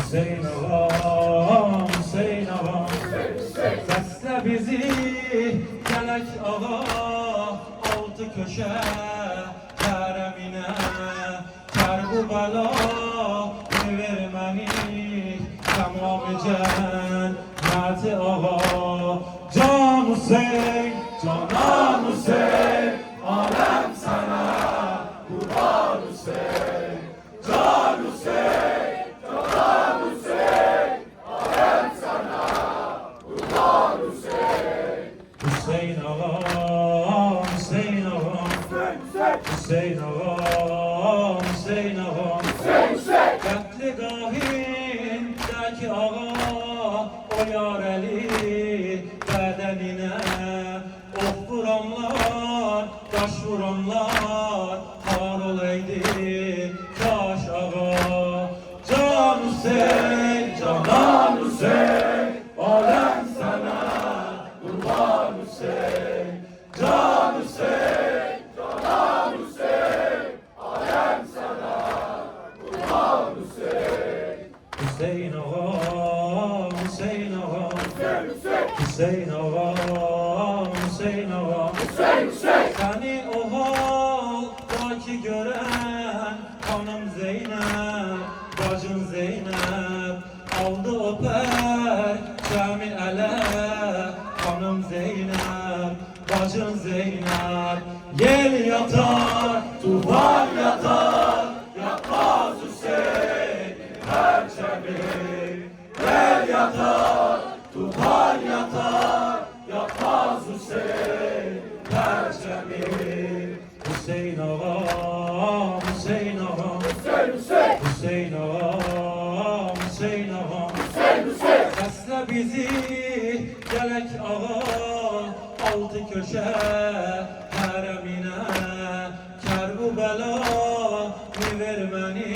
Hüseyin ağam, Hüseyin ağam, sesle bizi Gelek ağa, altı köşe Keremine, Kerbela vermeni Tamam cenneti ağa. Can Hüseyin, Canan Hüseyin, alem sana kurban Hüseyin. Can Hüseyin, Canan Hüseyin, alem sana kurban Hüseyin. Hüseyin ağam, Hüseyin ağam, Hüseyin ağam, Hüseyin ağam, Qətli-gahindəki ağa, o yarəli bədəninə of vuranlar, daş vuranlar har olaydı kaş ağa. Can Hüseyin, Canan Hüseyin, alem sana kurban Hüseyin. Can Hüseyin, Canan Hüseyin, alem sana kurban Hüseyin. Hüseyin ağam, Hüseyin ağam, Hüseyin ağam, Hüseyin ağam, seni o haldaki gören hanım Zeynep, bacın Zeynep aldı öper cemi ele. Hanım Zeynep, bacın Zeynep, yel yatar, tufan yatar, yapmaz Hüseyin perçemi. Yel yatar, tufan yatar, yapmaz Hüseyin perçemi. Hüseyin ağam, Hüseyin ağam, Hüseyin ağam, Hüseyin ağam, sesle bizi Gelek ağa, altı köşe Keremine, Kerbela vermeni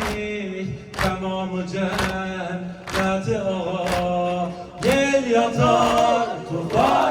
Tamamı cenneti ağa. Yel yatar, tufan